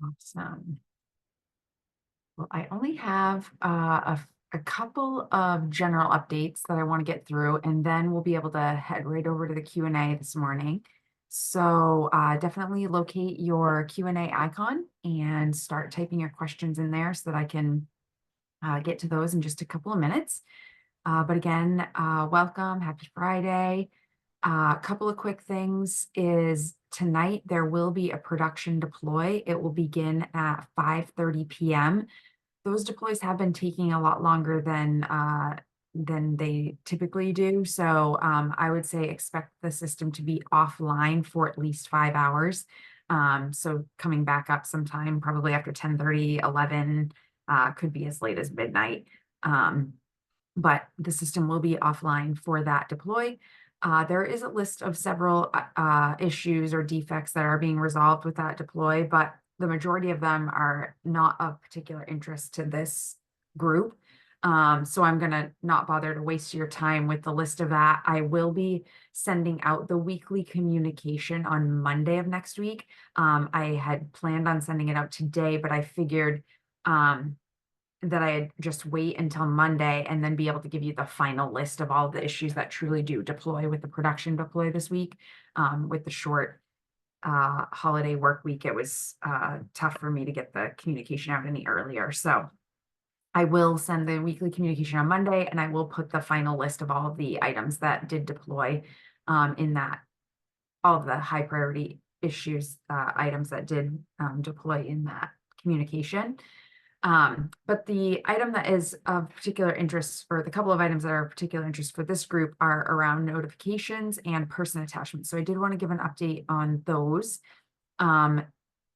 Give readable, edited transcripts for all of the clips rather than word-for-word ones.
Awesome. Well, I only have a couple of general updates that I want to get through, and then we'll be able to head right over to the Q&A this morning. So definitely locate your Q&A icon and start typing your questions in there so that I can get to those in just a couple of minutes. But again, welcome, happy Friday. A couple of quick things is tonight there will be a production deploy. It will begin at 5:30 p.m. Those deploys have been taking a lot longer than they typically do. So I would say expect the system to be offline for at least 5 hours. So coming back up sometime, probably after 10:30, 11, could be as late as midnight. But the system will be offline for that deploy. There is a list of several issues or defects that are being resolved with that deploy, but the majority of them are not of particular interest to this group. So I'm going to not bother to waste your time with the list of that. I will be sending out the weekly communication on Monday of next week. I had planned on sending it out today, but I figured that I'd just wait until Monday and then be able to give you the final list of all the issues that truly do deploy with the production deploy this week. With the short holiday work week, it was tough for me to get the communication out any earlier. So I will send the weekly communication on Monday, and I will put the final list of all of the items that did deploy in that, all of the high priority issues, items that did deploy in that communication. But the item that is of particular interest, or the couple of items that are of particular interest for this group, are around notifications and person attachments. So I did want to give an update on those.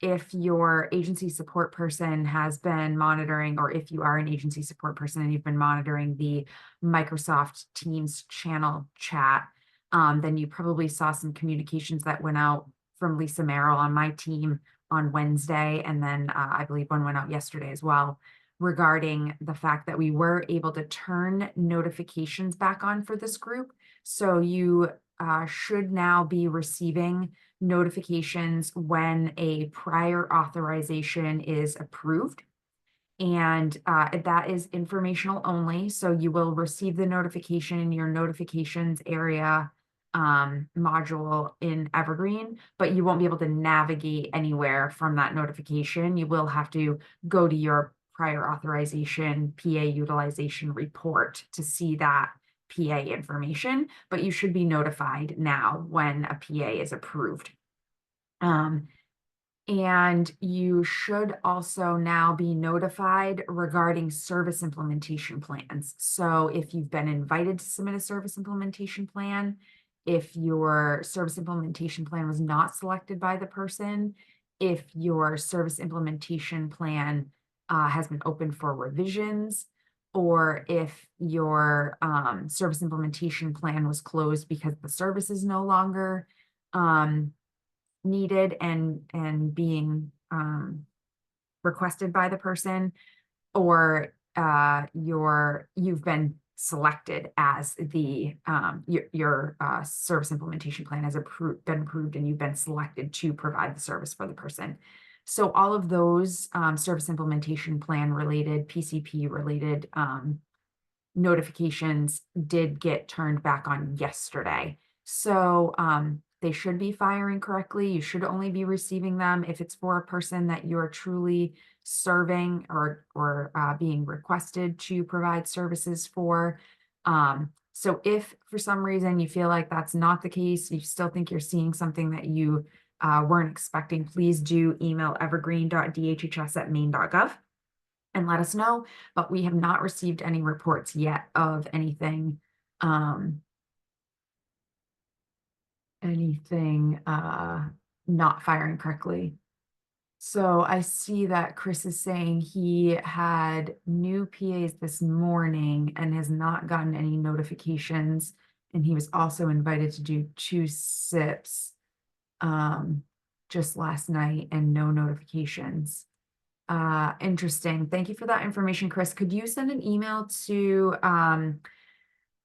If your agency support person has been monitoring, or if you are an agency support person and you've been monitoring the Microsoft Teams channel chat, then you probably saw some communications that went out from Lisa Merrill on my team on Wednesday, and then I believe one went out yesterday as well, regarding the fact that we were able to turn notifications back on for this group. So you should now be receiving notifications when a prior authorization is approved. And that is informational only. So you will receive the notification in your notifications area module in Evergreen, but you won't be able to navigate anywhere from that notification. You will have to go to your prior authorization PA utilization report to see that PA information, but you should be notified now when a PA is approved. And you should also now be notified regarding service implementation plans. So if you've been invited to submit a service implementation plan, if your service implementation plan was not selected by the person, if your service implementation plan has been open for revisions, or if your service implementation plan was closed because the service is no longer needed and being requested by the person, or you've been selected as the your service implementation plan has been approved and you've been selected to provide the service for the person. So all of those service implementation plan related, PCP related notifications did get turned back on yesterday. So they should be firing correctly. You should only be receiving them if it's for a person that you're truly serving or being requested to provide services for. So if for some reason you feel like that's not the case, you still think you're seeing something that you weren't expecting, please do email evergreen.dhhs@maine.gov and let us know. But we have not received any reports yet of anything not firing correctly. So I see that Chris is saying he had new PAs this morning and has not gotten any notifications. And he was also invited to do 2 SIPs just last night and no notifications. Interesting. Thank you for that information, Chris. Could you send an email to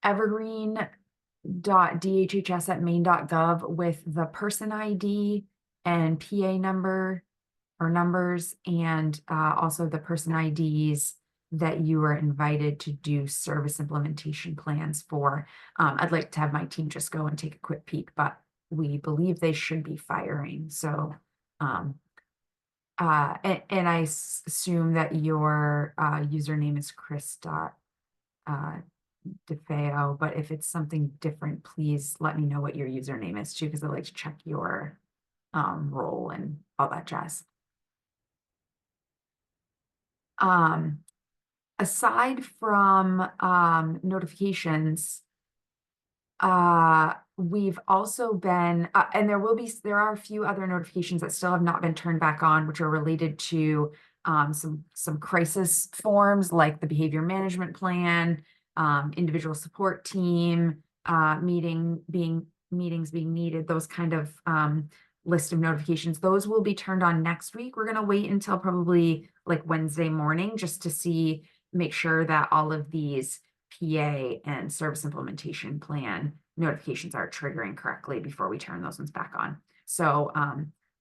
evergreen.dhhs@maine.gov with the person ID and PA number or numbers, and also the person IDs that you are invited to do service implementation plans for. I'd like to have my team just go and take a quick peek, but we believe they should be firing. So, and I assume that your username is Chris DeFeo, but if it's something different, please let me know what your username is too, because I'd like to check your role and all that jazz. Aside from notifications, we've also been, and there are a few other notifications that still have not been turned back on, which are related to some crisis forms like the behavior management plan, individual support team, meetings being needed, those kind of list of notifications. Those will be turned on next week. We're going to wait until probably like Wednesday morning just to make sure that all of these PA and service implementation plan notifications are triggering correctly before we turn those ones back on. So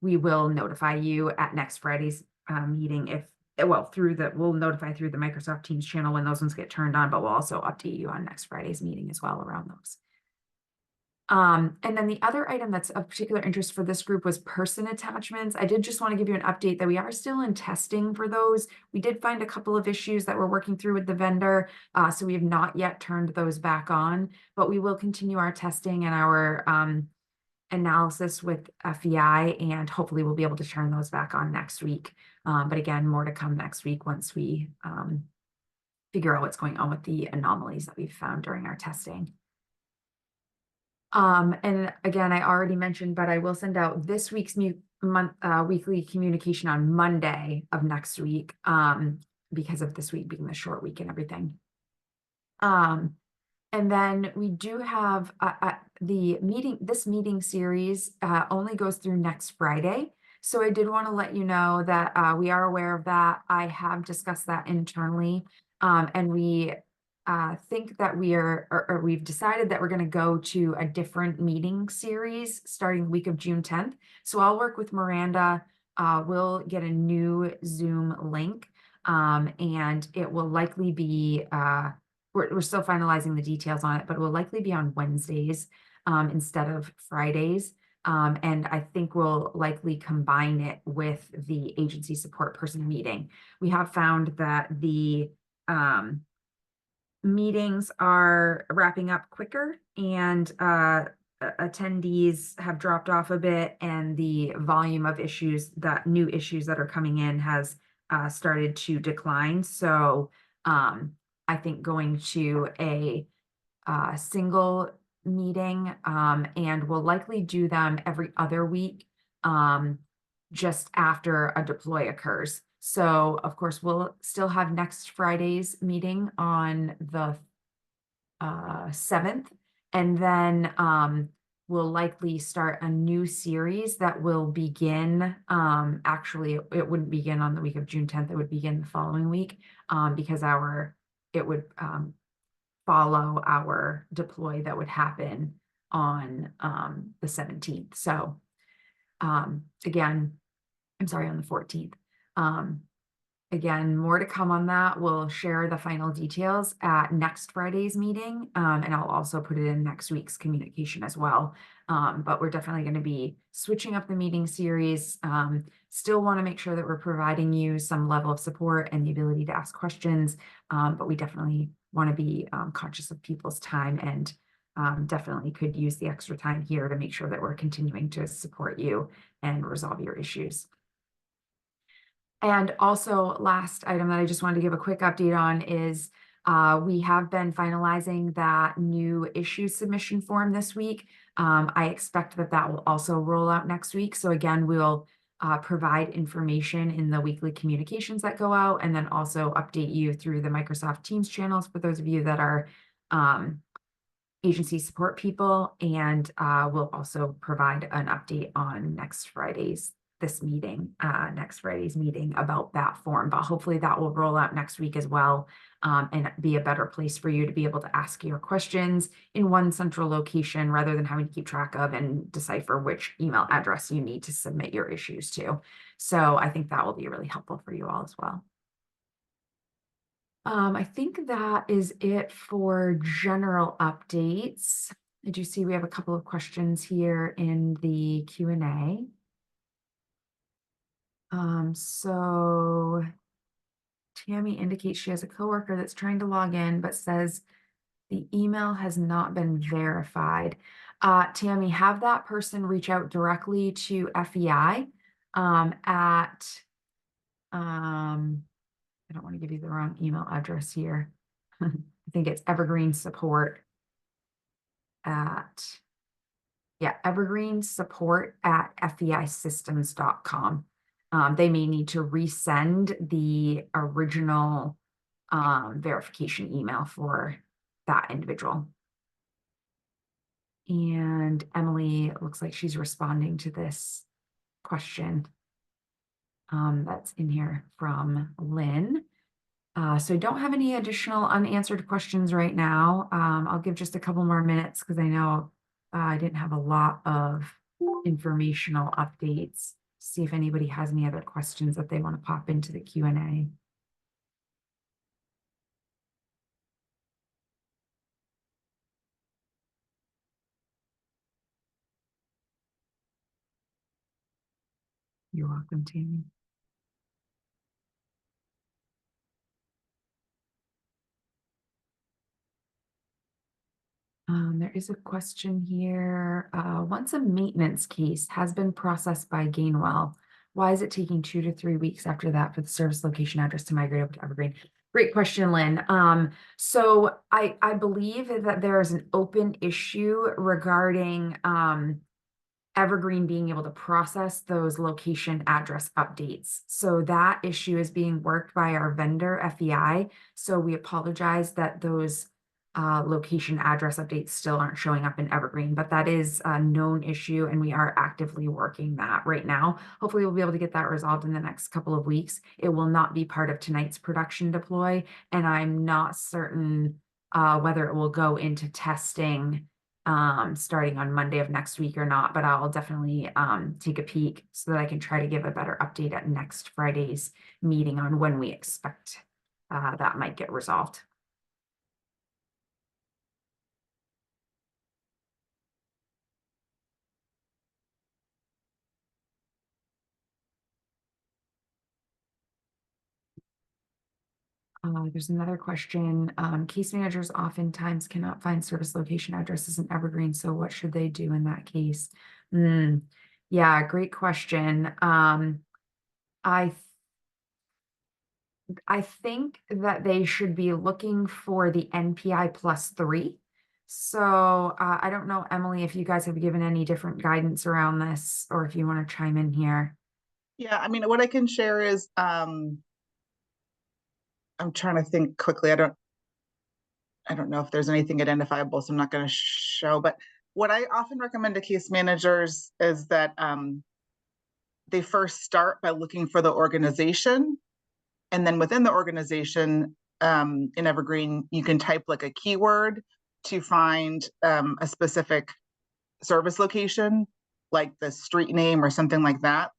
we will notify you at next Friday's meeting we'll notify through the Microsoft Teams channel when those ones get turned on, but we'll also update you on next Friday's meeting as well around those. And then the other item that's of particular interest for this group was person attachments. I did just want to give you an update that we are still in testing for those. We did find a couple of issues that we're working through with the vendor, so we have not yet turned those back on, but we will continue our testing and our analysis with FEI, and hopefully we'll be able to turn those back on next week. But again, more to come next week once we figure out what's going on with the anomalies that we've found during our testing. And again, I already mentioned, but I will send out this week's weekly communication on Monday of next week, because of this week being the short week and everything. And then we do have this meeting series only goes through next Friday. So I did want to let you know that we are aware of that. I have discussed that internally, and we think that we've decided that we're going to go to a different meeting series starting the week of June 10th. So I'll work with Miranda. We'll get a new Zoom link, and it will likely be, we're still finalizing the details on it, but it will likely be on Wednesdays instead of Fridays. And I think we'll likely combine it with the agency support person meeting. We have found that the meetings are wrapping up quicker, and attendees have dropped off a bit, and the volume of new issues that are coming in has started to decline. So I think going to a single meeting, and we'll likely do them every other week, just after a deploy occurs. So of course, we'll still have next Friday's meeting on the 7th, and then we'll likely start a new series that will begin, actually it wouldn't begin on the week of June 10th, it would begin the following week, because it would follow our deploy that would happen on the 17th. So again, I'm sorry, on the 14th. Again, more to come on that. We'll share the final details at next Friday's meeting, and I'll also put it in next week's communication as well. But we're definitely going to be switching up the meeting series. Still want to make sure that we're providing you some level of support and the ability to ask questions, but we definitely want to be conscious of people's time, and definitely could use the extra time here to make sure that we're continuing to support you and resolve your issues. And also, last item that I just wanted to give a quick update on is we have been finalizing that new issue submission form this week. I expect that will also roll out next week. So again, we'll provide information in the weekly communications that go out, and then also update you through the Microsoft Teams channels for those of you that are agency support people. And we'll also provide an update on next Friday's this meeting, next Friday's meeting about that form, but hopefully that will roll out next week as well, and be a better place for you to be able to ask your questions in one central location rather than having to keep track of and decipher which email address you need to submit your issues to. So I think that will be really helpful for you all as well. I think that is it for general updates. I do see we have a couple of questions here in the Q&A. So Tammy indicates she has a coworker that's trying to log in, but says the email has not been verified. Tammy, have that person reach out directly to FEI at, I don't want to give you the wrong email address here. I think it's Evergreen support at, yeah, Evergreen support at feisystems.com. They may need to resend the original verification email for that individual. And Emily, it looks like she's responding to this question that's in here from Lynn. So I don't have any additional unanswered questions right now. I'll give just a couple more minutes because I know I didn't have a lot of informational updates. See if anybody has any other questions that they want to pop into the Q&A. You're welcome, Tammy. There is a question here. Once a maintenance case has been processed by Gainwell, why is it taking 2 to 3 weeks after that for the service location address to migrate over to Evergreen? Great question, Lynn. So I believe that there is an open issue regarding Evergreen being able to process those location address updates. So that issue is being worked by our vendor, FEI. So we apologize that those location address updates still aren't showing up in Evergreen, but that is a known issue and we are actively working that right now. Hopefully we'll be able to get that resolved in the next couple of weeks. It will not be part of tonight's production deploy, and I'm not certain whether it will go into testing starting on Monday of next week or not, but I'll definitely take a peek so that I can try to give a better update at next Friday's meeting on when we expect that might get resolved. There's another question. Case managers oftentimes cannot find service location addresses in Evergreen, so what should they do in that case? Yeah, great question. I think that they should be looking for the NPI +3. So I don't know, Emily, if you guys have given any different guidance around this, or if you want to chime in here. Yeah, I mean, what I can share is I'm trying to think quickly. I don't know if there's anything identifiable, so I'm not going to show. But what I often recommend to case managers is that they first start by looking for the organization, and then within the organization in Evergreen, you can type like a keyword to find a specific service location, like the street name or something like that.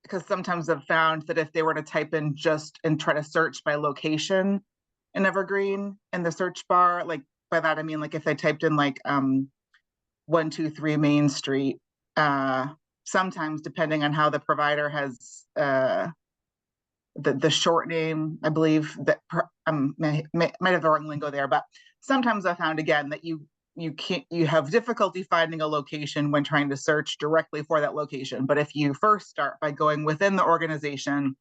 Because sometimes I've found that if they were to type in just and try to search by location in Evergreen in the search bar, like by that I mean like if they typed in like 123 Main Street, sometimes depending on how the provider has the short name, I believe that might have the wrong lingo there, but sometimes I found again that you have difficulty finding a location when trying to search directly for that location. But if you first start by going within the organization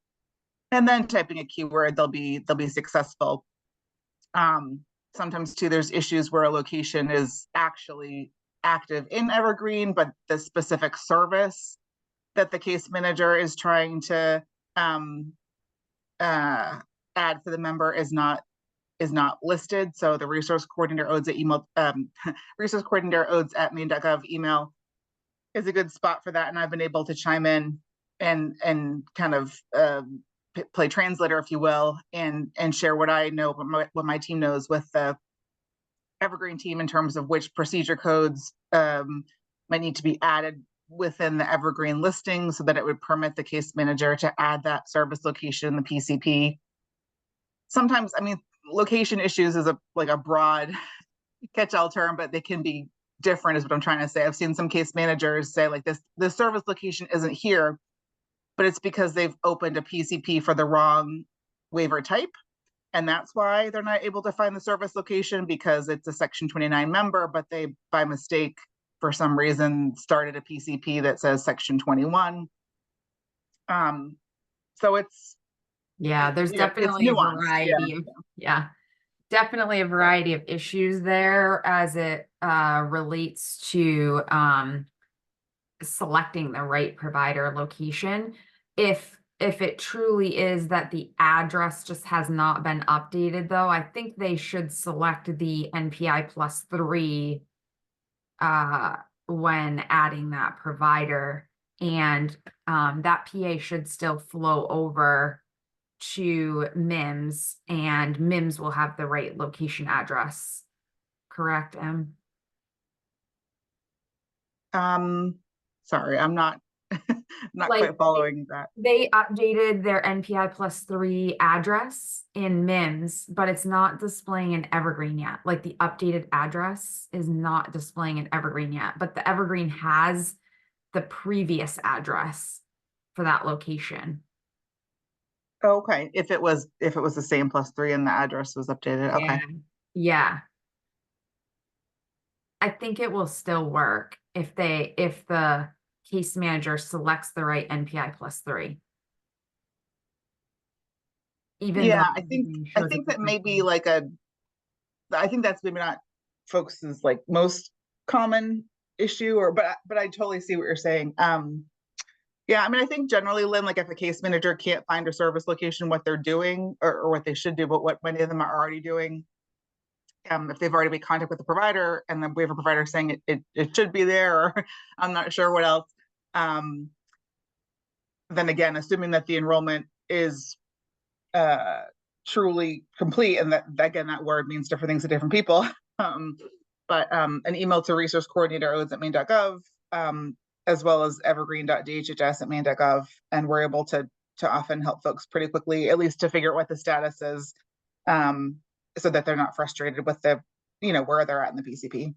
and then typing a keyword, they'll be successful. Sometimes too, there's issues where a location is actually active in Evergreen, but the specific service that the case manager is trying to add for the member is not listed. So the resource coordinator odes at email, resource coordinator odes at main.gov email is a good spot for that, and I've been able to chime in and kind of play translator, if you will, and share what I know, what my team knows with the Evergreen team in terms of which procedure codes might need to be added within the Evergreen listing so that it would permit the case manager to add that service location in the PCP. Sometimes, I mean, location issues is a broad catch-all term, but they can be different, is what I'm trying to say. I've seen some case managers say like this service location isn't here, but it's because they've opened a PCP for the wrong waiver type. And that's why they're not able to find the service location, because it's a Section 29 member, but they, by mistake, for some reason, started a PCP that says Section 21. So Yeah, there's it's definitely a nuanced. Yeah. variety of, yeah, definitely a variety of issues there as it relates to selecting the right provider location. If it truly is that the address just has not been updated, though, I think they should select the NPI +3 when adding that provider, and that PA should still flow over to MIMS, and MIMS will have the right location address. Correct, Em? Sorry, I'm not not Like quite following that. they updated their NPI +3 address in MIMS, but it's not displaying in Evergreen yet. Like the updated address is not displaying in Evergreen yet, but the Evergreen has the previous address for that location. Okay, if it was the same +3 and the address was updated. Okay. Yeah. Yeah. I think it will still work if the case manager selects the right NPI +3. Even though Yeah, I think everything I shows a think that different may be thing. like I think that's maybe not folks' like most common issue, but I totally see what you're saying. Yeah, I mean, I think generally, Lynn, like if a case manager can't find a service location, what they're doing or what they should do, but what many of them are already doing, if they've already made contact with the provider and the waiver provider saying it should be there, or I'm not sure what else. Um, then again, assuming that the enrollment is uh, truly complete, and that again, that word means different things to different people. Um, but an email to resource coordinator at maine.gov, as well as evergreen.dhhs@maine.gov, and we're able to often help folks pretty quickly, at least to figure out what the status is, so that they're not frustrated with where they're at in the PCP.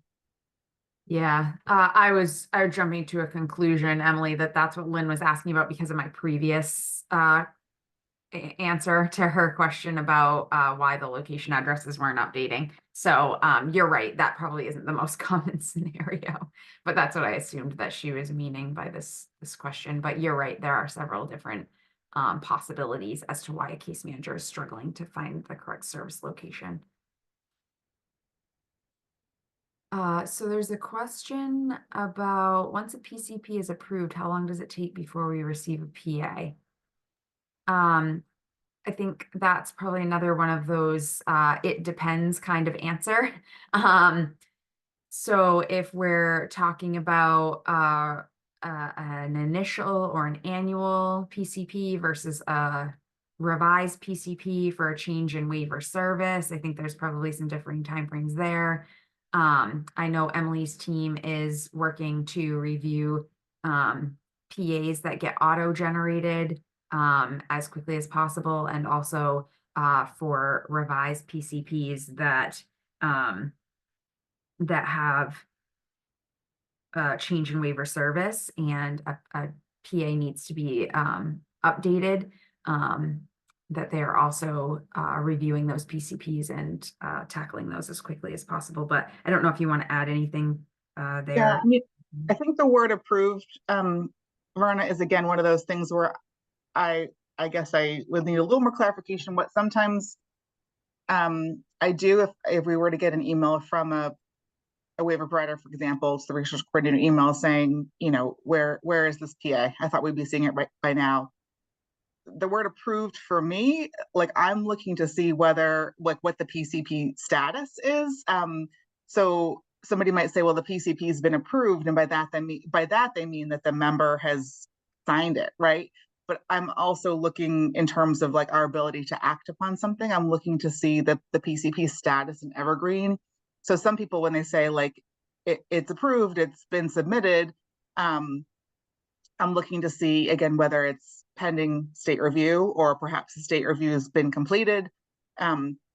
Yeah, I was jumping to a conclusion, Emily, that that's what Lynn was asking about because of my previous answer to her question about why the location addresses weren't updating. So you're right, that probably isn't the most common scenario, but that's what I assumed that she was meaning by this question. But you're right, there are several different possibilities as to why a case manager is struggling to find the correct service location. So there's a question about once a PCP is approved, how long does it take before we receive a PA? I think that's probably another one of those it depends kind of answer. So if we're talking about an initial or an annual PCP versus a revised PCP for a change in waiver service, I think there's probably some differing timeframes there. I know Emily's team is working to review PAs that get auto-generated as quickly as possible, and also for revised PCPs that have change in waiver service and a PA needs to be updated, that they are also reviewing those PCPs and tackling those as quickly as possible. But I don't know if you want to add anything Yeah, there. I mean, I think the word approved, Verna, is again one of those things where I I guess I would need a little more clarification. What sometimes I do if we were to get an email from a waiver provider, for example, it's the resource coordinator email saying, where is this PA? I thought we'd be seeing it right by now. The word approved for me, like I'm looking to see whether like what the PCP status is. So somebody might say, well, the PCP has been approved, and by that they mean that the member has signed it, right? But I'm also looking in terms of like our ability to act upon something. I'm looking to see the PCP status in Evergreen. So some people, when they say like it's approved, it's been submitted, um, I'm looking to see again whether it's pending state review or perhaps the state review has been completed.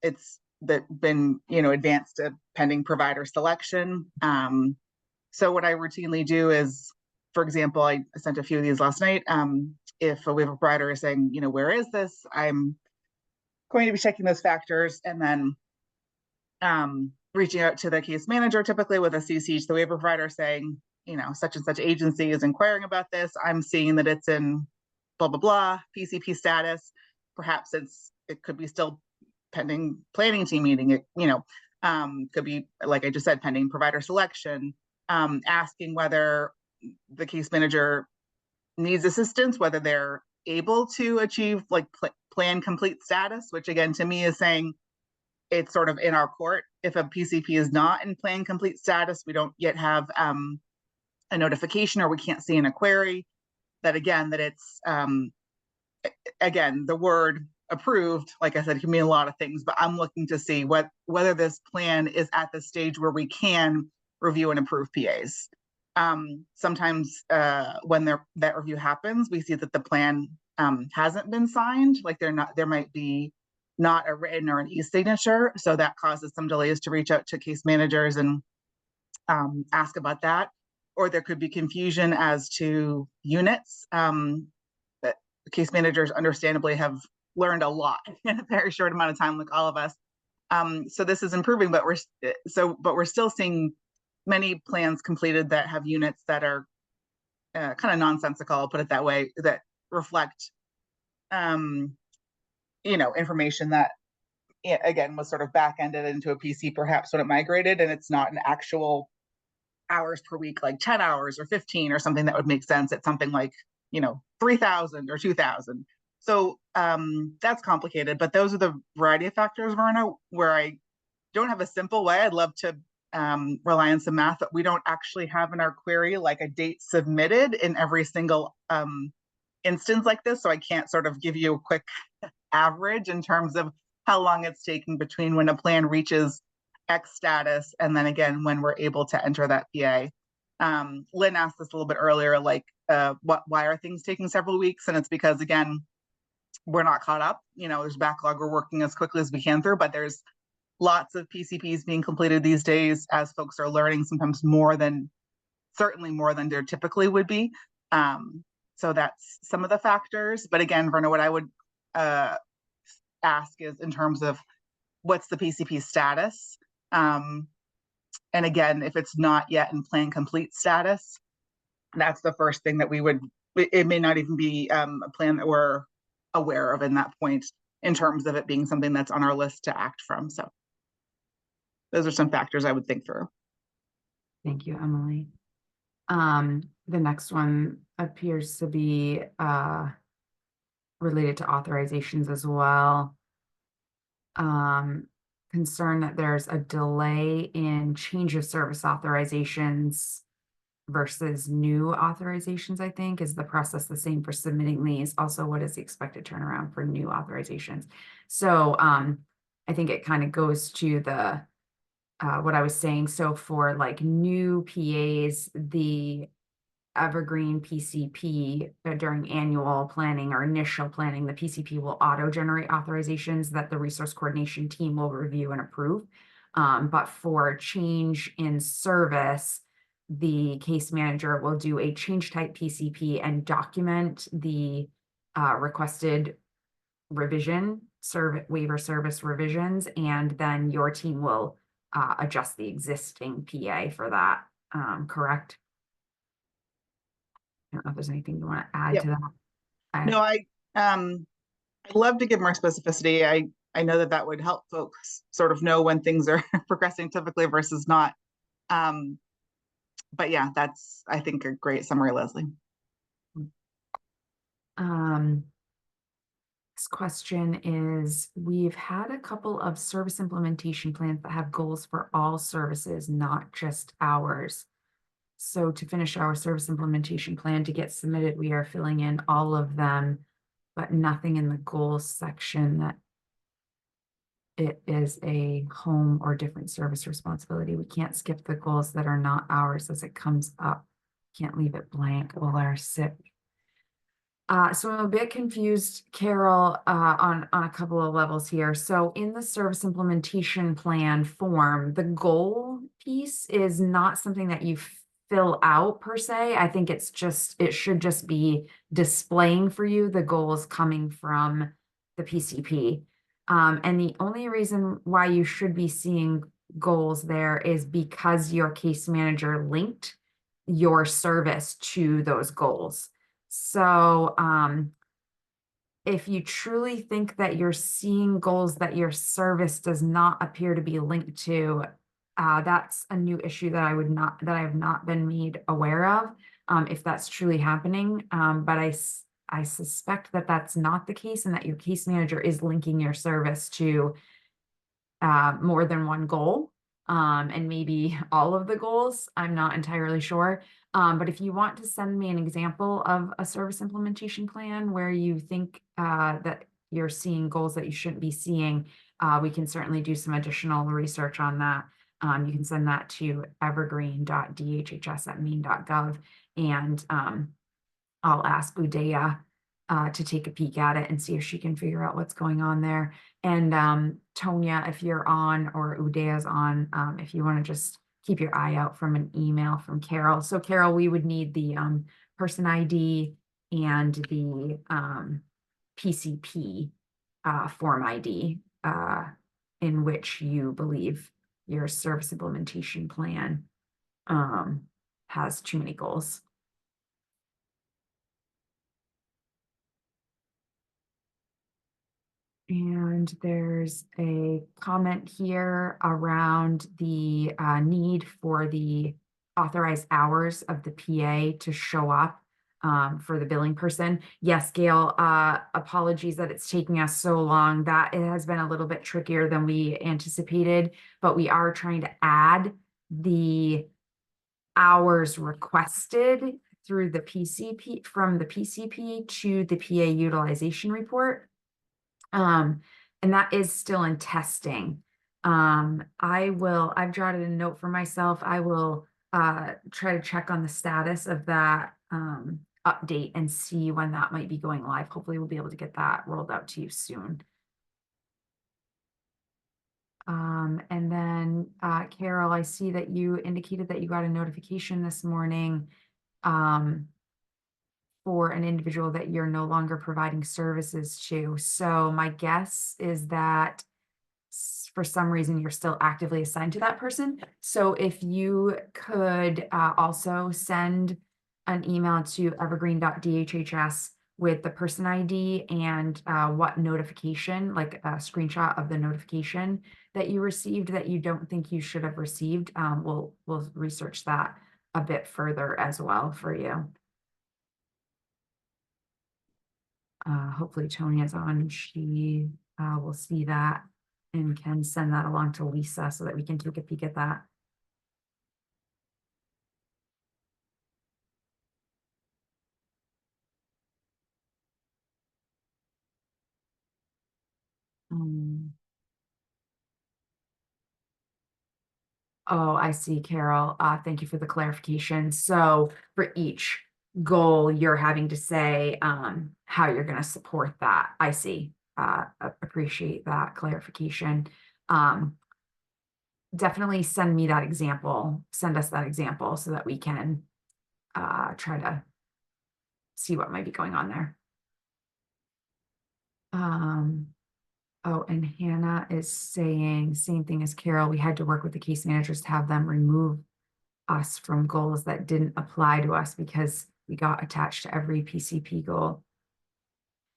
It's that been advanced to pending provider selection. So what I routinely do is, for example, I sent a few of these last night. If a waiver provider is saying, where is this? I'm going to be checking those factors and then reaching out to the case manager, typically with a CC to the waiver provider saying, such and such agency is inquiring about this. I'm seeing that it's in blah, blah, blah, PCP status. Perhaps it could be still pending planning team meeting. Could be, like I just said, pending provider selection, asking whether the case manager needs assistance, whether they're able to achieve like plan complete status, which again, to me is saying, it's sort of in our court. If a PCP is not in plan complete status, we don't yet have a notification or we can't see in a query that it's again, the word approved, like I said, can mean a lot of things, but I'm looking to see whether this plan is at the stage where we can review and approve PAs. Sometimes when that review happens, we see that the plan hasn't been signed, like there might be not a written or an e-signature. So that causes some delays to reach out to case managers and ask about that. Or there could be confusion as to units. That case managers understandably have learned a lot in a very short amount of time, like all of us. So this is improving, but we're still seeing many plans completed that have units that are kind of nonsensical, I'll put it that way, that reflect information that again was sort of back-ended into a PC perhaps when it migrated, and it's not an actual hours per week, like 10 hours or 15 or something that would make sense. It's something like 3,000 or 2,000. So that's complicated, but those are the variety of factors, Verna, where I don't have a simple way. I'd love to rely on some math, but we don't actually have in our query like a date submitted in every single instance like this. So I can't sort of give you a quick average in terms of how long it's taking between when a plan reaches X status and then again when we're able to enter that PA. Lynn asked this a little bit earlier, like why are things taking several weeks? And it's because again, we're not caught up. There's backlog we're working as quickly as we can through, but there's lots of PCPs being completed these days as folks are learning, sometimes certainly more than there typically would be. So that's some of the factors. But again, Verna, what I would ask is in terms of what's the PCP status? And again, if it's not yet in plan complete status, that's the first thing that it may not even be a plan that we're aware of in that point in terms of it being something that's on our list to act from. So those are some factors I would think through. Thank you, Emily. The next one appears to be related to authorizations as well. Concern that there's a delay in change of service authorizations versus new authorizations, I think. Is the process the same for submitting these? Also, what is the expected turnaround for new authorizations? So I think it kind of goes to the what I was saying. So for like new PAs, the Evergreen PCP during annual planning or initial planning, the PCP will auto-generate authorizations that the resource coordination team will review and approve. But for change in service, the case manager will do a change type PCP and document the requested waiver service revisions, and then your team will adjust the existing PA for that, correct? I don't know if there's anything you want to add Yep. to that. No, I'd love to give more specificity. I know that would help folks sort of know when things are progressing typically versus not. But yeah, that's, I think, a great summary, Leslie. This question is, we've had a couple of service implementation plans that have goals for all services, not just ours. So to finish our service implementation plan to get submitted, we are filling in all of them, but nothing in the goals section that it is a home or different service responsibility. We can't skip the goals that are not ours as it comes up. Can't leave it blank while our sick. So I'm a bit confused, Carol, on a couple of levels here. So in the service implementation plan form, the goal piece is not something that you fill out per se. I think it should just be displaying for you the goals coming from the PCP. And the only reason why you should be seeing goals there is because your case manager linked your service to those goals. So, if you truly think that you're seeing goals that your service does not appear to be linked to, that's a new issue that I have not been made aware of, if that's truly happening. But I suspect that that's not the case and that your case manager is linking your service to more than one goal, and maybe all of the goals. I'm not entirely sure. But if you want to send me an example of a service implementation plan where you think that you're seeing goals that you shouldn't be seeing, we can certainly do some additional research on that. You can send that to evergreen.dhhs@maine.gov, and I'll ask Budaya to take a peek at it and see if she can figure out what's going on there. And Tonya, if you're on, or Udaya's on, if you want to just keep your eye out from an email from Carol. So Carol, we would need the person ID and the PCP form ID in which you believe your service implementation plan has too many goals. And there's a comment here around the need for the authorized hours of the PA to show up for the billing person. Yes, Gail, apologies that it's taking us so long. That it has been a little bit trickier than we anticipated, but we are trying to add the hours requested through the PCP, from the PCP to the PA utilization report. And that is still in testing. I've jotted a note for myself. I will try to check on the status of that update and see when that might be going live. Hopefully we'll be able to get that rolled out to you soon. And then Carol, I see that you indicated that you got a notification this morning for an individual that you're no longer providing services to. So my guess is that for some reason you're still actively assigned to that person. So if you could also send an email to evergreen.dhhs with the person ID and what notification, like a screenshot of the notification that you received that you don't think you should have received, we'll research that a bit further as well for you. Hopefully Tonia's on. She will see that and can send that along to Lisa so that we can take a peek at that. Oh, I see, Carol. Thank you for the clarification. So for each goal, you're having to say how you're going to support that. I see. Appreciate that clarification. Definitely send me that example. Send us that example so that we can try to see what might be going on there. Oh, and Hannah is saying same thing as Carol. We had to work with the case managers to have them remove us from goals that didn't apply to us because we got attached to every PCP goal.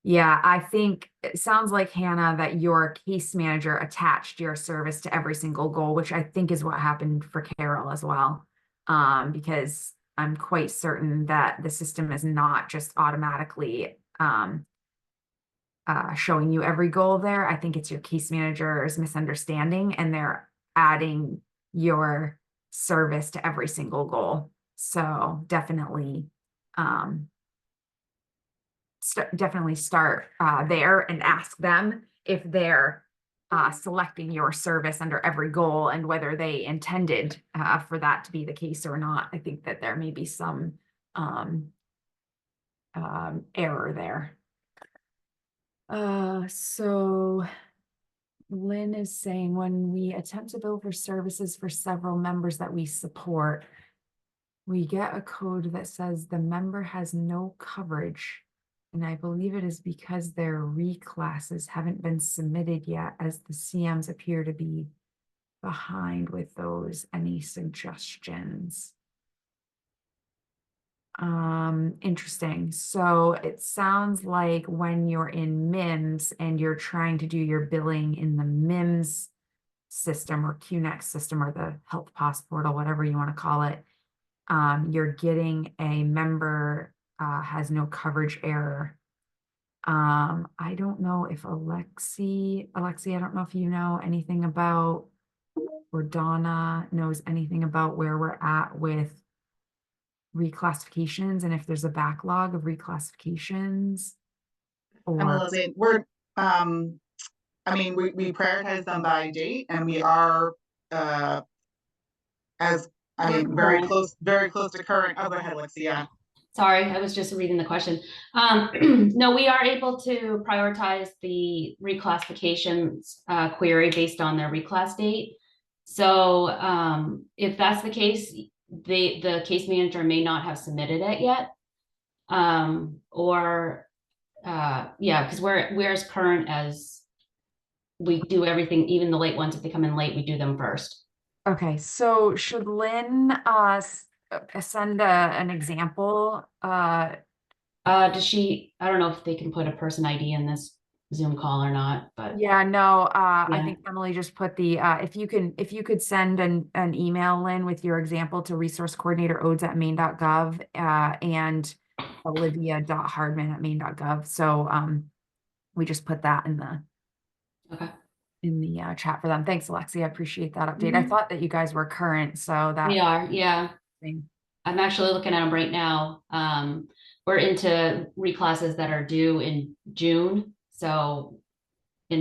Yeah, I think it sounds like, Hannah, that your case manager attached your service to every single goal, which I think is what happened for Carol as well. Because I'm quite certain that the system is not just automatically showing you every goal there. I think it's your case manager's misunderstanding, and they're adding your service to every single goal. So definitely, definitely start there and ask them if they're selecting your service under every goal and whether they intended for that to be the case or not. I think that there may be some error there. So Lynn is saying when we attempt to bill for services for several members that we support, we get a code that says the member has no coverage. And I believe it is because their reclasses haven't been submitted yet, as the CMs appear to be behind with those. Any suggestions? Interesting. So it sounds like when you're in MIMS and you're trying to do your billing in the MIMS system or QNext system or the Health Pass portal, whatever you want to call it, you're getting a member has no coverage error. I don't know if Alexi, I don't know if you know anything about, or Donna knows anything about where we're at with reclassifications and if there's a backlog of reclassifications or. Elizabeth, we're, I mean, we prioritize them by date and we are, as, I mean, very close to current. Oh, go ahead, Lexi, yeah. Sorry, I was just reading the question. No, we are able to prioritize the reclassifications query based on their reclass date. So if that's the case, the case manager may not have submitted it yet. Or yeah, because we're as current as we do everything, even the late ones, if they come in late, we do them first. Okay, so should Lynn send an example? Does she, I don't know if they can put a person ID in this Zoom call or not, but Yeah, no, I Yeah. think Emily just put the if you could send an email, Lynn, with your example to resource coordinator odes@maine.gov and olivia.hardman@maine.gov. So we just put that in the okay. chat for them. Thanks, Alexi. I appreciate that update. I thought that you guys were current, so that We are, yeah. thing. I'm actually looking at them right now. We're into reclasses that are due in June, so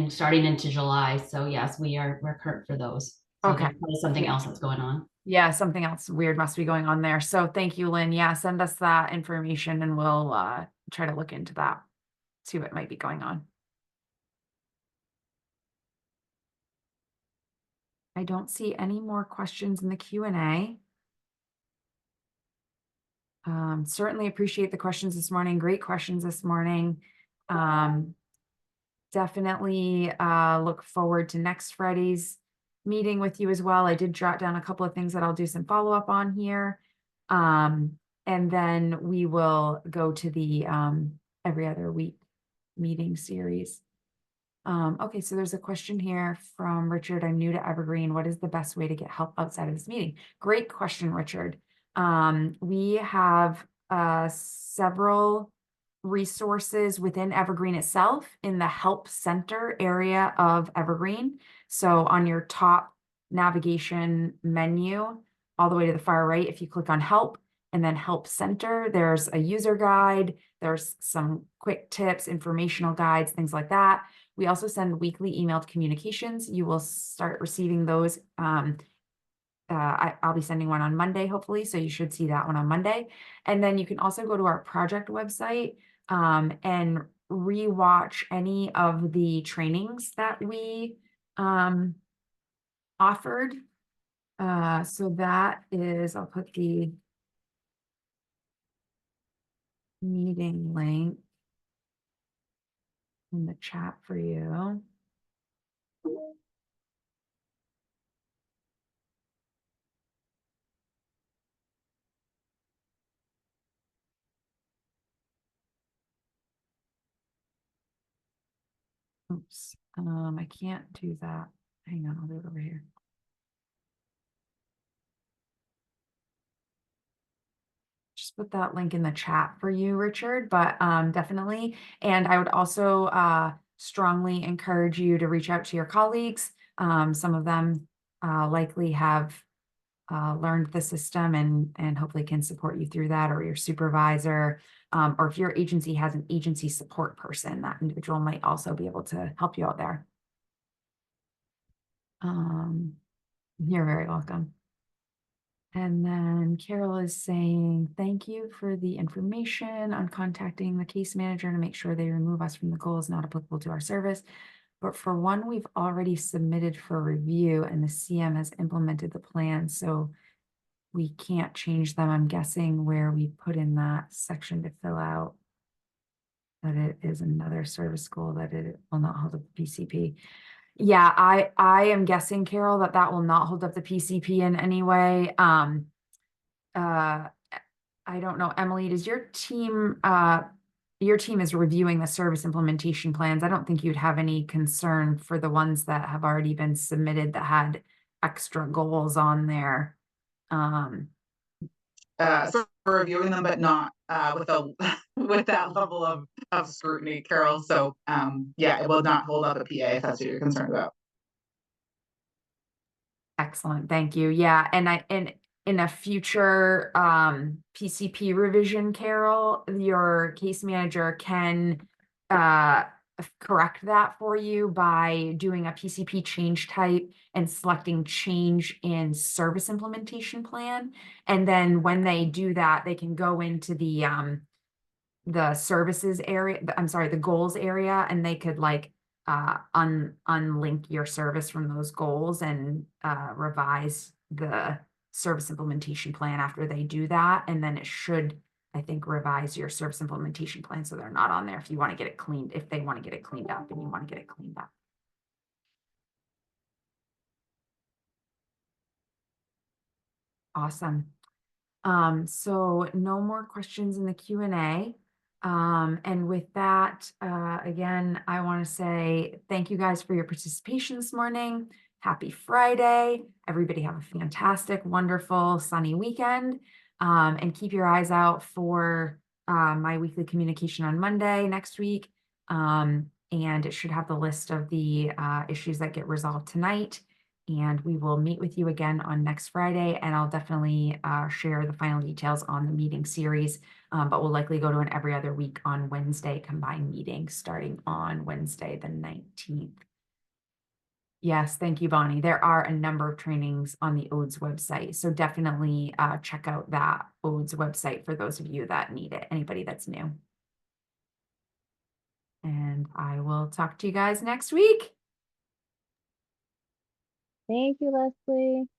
starting into July. So yes, we're current for those. So Okay. there's probably something else that's going on. Yeah, something else weird must be going on there. So thank you, Lynn. Yeah, send us that information and we'll try to look into that, see what might be going on. I don't see any more questions in the Q&A. Certainly appreciate the questions this morning. Great questions this morning. Definitely look forward to next Friday's meeting with you as well. I did jot down a couple of things that I'll do some follow-up on here. And then we will go to the every other week meeting series. Okay, so there's a question here from Richard. I'm new to Evergreen. What is the best way to get help outside of this meeting? Great question, Richard. We have several resources within Evergreen itself in the help center area of Evergreen. So on your top navigation menu, all the way to the far right, if you click on help and then help center, there's a user guide, there's some quick tips, informational guides, things like that. We also send weekly emailed communications. You will start receiving those. I'll be sending one on Monday, hopefully, so you should see that one on Monday. And then you can also go to our project website and rewatch any of the trainings that we offered. So that is, I'll put the meeting link in the chat for you. Oops, I can't do that. Hang on, I'll do it over here. Just just put that link in the chat for you, Richard, but definitely. And I would also strongly encourage you to reach out to your colleagues. Some of them likely have learned the system and hopefully can support you through that, or your supervisor, or if your agency has an agency support person, that individual might also be able to help you out there. You're very welcome. And then Carol is saying, thank you for the information on contacting the case manager to make sure they remove us from the goals not applicable to our service. But for one, we've already submitted for review and the CM has implemented the plan. So we can't change them. I'm guessing where we put in that section to fill out that it is another service goal, that it will not hold up the PCP. Yeah, I am guessing, Carol, that will not hold up the PCP in any way. I don't know, Emily, does your team is reviewing the service implementation plans. I don't think you'd have any concern for the ones that have already been submitted that had extra goals on there. So we're reviewing them, but not with a with that level of scrutiny, Carol. So yeah, it will not hold up a PA if that's what you're concerned about. Excellent, thank you. Yeah, and in a future PCP revision, Carol, your case manager can correct that for you by doing a PCP change type and selecting change in service implementation plan. And then when they do that, they can go into the services area, I'm sorry, the goals area, and they could like unlink your service from those goals and revise the service implementation plan after they do that. And then it should, I think, revise your service implementation plan so they're not on there if you want to get it cleaned, if they want to get it cleaned up and you want to get it cleaned up. Awesome. So no more questions in the Q&A. And with that, again, I want to say thank you guys for your participation this morning. Happy Friday. Everybody have a fantastic, wonderful, sunny weekend. And keep your eyes out for my weekly communication on Monday next week. And it should have the list of the issues that get resolved tonight. And we will meet with you again on next Friday, and I'll definitely share the final details on the meeting series, but we'll likely go to an every other week on Wednesday combined meeting starting on Wednesday the 19th. Yes, thank you, Bonnie. There are a number of trainings on the ODES website, so definitely check out that ODES website for those of you that need it, anybody that's new. And I will talk to you guys next week. Thank you, Leslie.